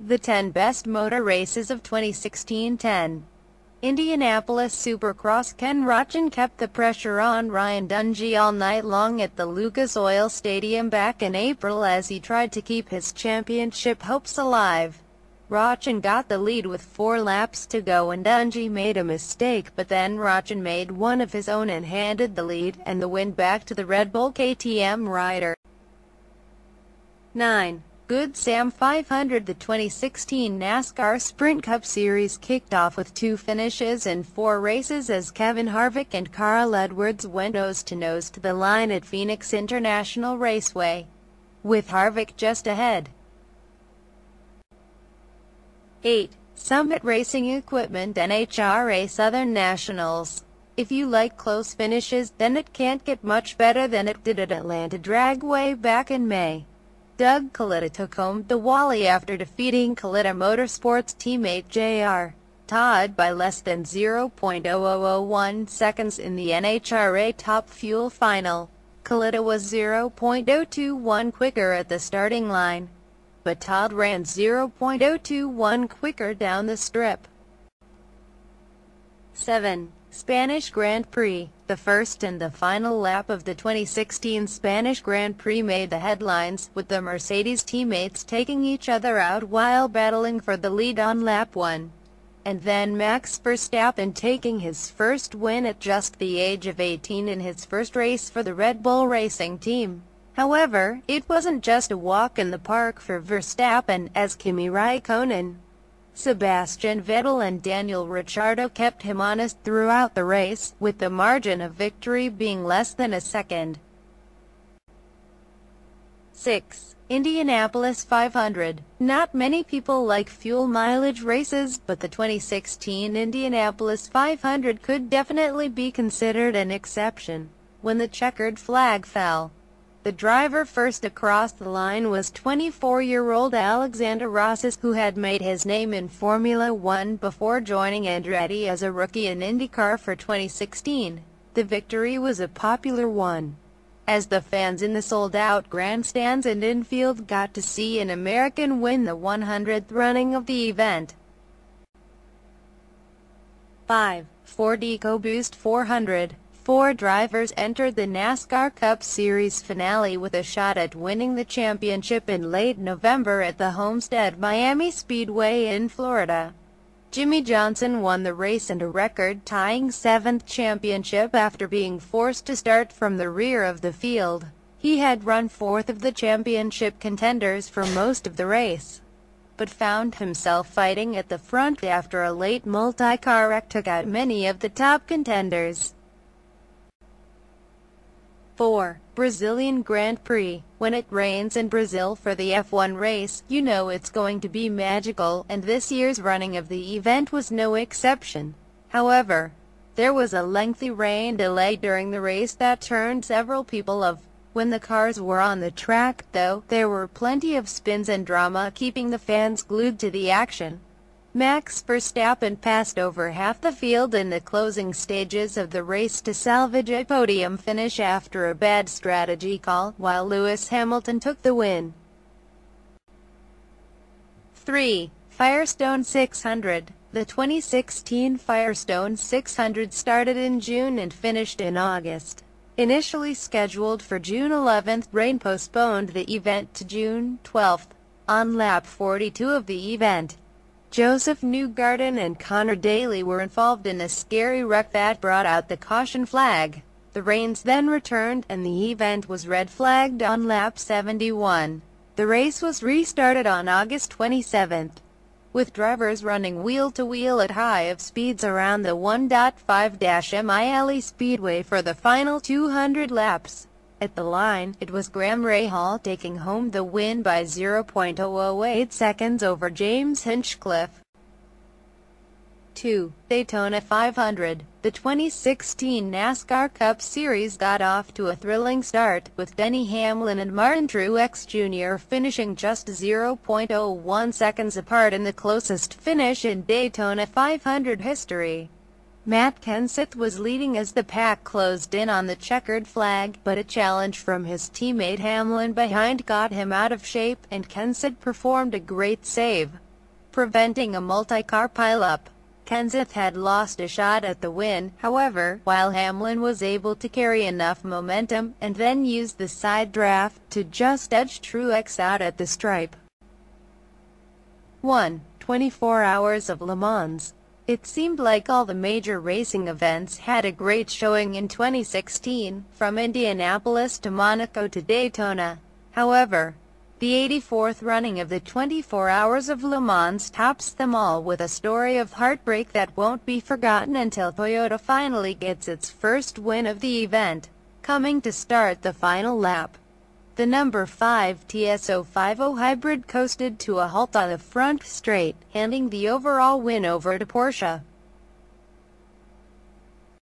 The 10 Best Motor Races of 2016. 10. Indianapolis Supercross. Ken Roczen kept the pressure on Ryan Dungey all night long at the Lucas Oil Stadium back in April as he tried to keep his championship hopes alive. Roczen got the lead with 4 laps to go and Dungey made a mistake, but then Roczen made one of his own and handed the lead and the win back to the Red Bull KTM rider. 9. Good Sam 500. The 2016 NASCAR Sprint Cup Series kicked off with 2 finishes in 4 races as Kevin Harvick and Carl Edwards went nose-to-nose to the line at Phoenix International Raceway, with Harvick just ahead. 8. Summit Racing Equipment NHRA Southern Nationals. If you like close finishes, then it can't get much better than it did at Atlanta Dragway back in May. Doug Kalitta took home the Wally after defeating Kalitta Motorsports teammate J.R. Todd by less than 0.0001 seconds in the NHRA Top Fuel Final. Kalitta was 0.021 quicker at the starting line, but Todd ran 0.021 quicker down the strip. 7. Spanish Grand Prix. The first and the final lap of the 2016 Spanish Grand Prix made the headlines, with the Mercedes teammates taking each other out while battling for the lead on lap 1. And then Max Verstappen taking his first win at just the age of 18 in his first race for the Red Bull Racing team. However, it wasn't just a walk in the park for Verstappen, as Kimi Raikkonen, Sebastian Vettel and Daniel Ricciardo kept him honest throughout the race, with the margin of victory being less than a second. 6. Indianapolis 500. Not many people like fuel mileage races, but the 2016 Indianapolis 500 could definitely be considered an exception. When the checkered flag fell, the driver first across the line was 24-year-old Alexander Rossi, who had made his name in Formula One before joining Andretti as a rookie in IndyCar for 2016. The victory was a popular one, as the fans in the sold-out grandstands and infield got to see an American win the 100th running of the event. 5. Ford EcoBoost 400. 4 drivers entered the NASCAR Cup Series finale with a shot at winning the championship in late November at the Homestead Miami Speedway in Florida. Jimmie Johnson won the race and a record-tying 7th championship after being forced to start from the rear of the field. He had run 4th of the championship contenders for most of the race, but found himself fighting at the front after a late multi-car wreck took out many of the top contenders. 4. Brazilian Grand Prix. When it rains in Brazil for the F1 race, you know it's going to be magical, and this year's running of the event was no exception. However, there was a lengthy rain delay during the race that turned several people off. When the cars were on the track, though, there were plenty of spins and drama keeping the fans glued to the action. Max Verstappen passed over half the field in the closing stages of the race to salvage a podium finish after a bad strategy call, while Lewis Hamilton took the win. 3. Firestone 600. The 2016 Firestone 600 started in June and finished in August. Initially scheduled for June 11th, rain postponed the event to June 12th. On lap 42 of the event, Joseph Newgarden and Connor Daly were involved in a scary wreck that brought out the caution flag. The rains then returned, and the event was red-flagged on lap 71. The race was restarted on August 27th, with drivers running wheel-to-wheel at high of speeds around the 1.5-mile speedway for the final 200 laps. At the line, it was Graham Rahal taking home the win by 0.008 seconds over James Hinchcliffe. 2. Daytona 500. The 2016 NASCAR Cup Series got off to a thrilling start, with Denny Hamlin and Martin Truex Jr. finishing just 0.01 seconds apart in the closest finish in Daytona 500 history. Matt Kenseth was leading as the pack closed in on the checkered flag, but a challenge from his teammate Hamlin behind got him out of shape, and Kenseth performed a great save. preventing a multi-car pileup. Kenseth had lost a shot at the win, however, while Hamlin was able to carry enough momentum, and then use the side draft to just edge Truex out at the stripe. 1. 24 Hours of Le Mans. It seemed like all the major racing events had a great showing in 2016, from Indianapolis to Monaco to Daytona. However, the 84th running of the 24 Hours of Le Mans tops them all with a story of heartbreak that won't be forgotten until Toyota finally gets its first win of the event, coming to start the final lap. The number 5 TS050 hybrid coasted to a halt on the front straight, handing the overall win over to Porsche.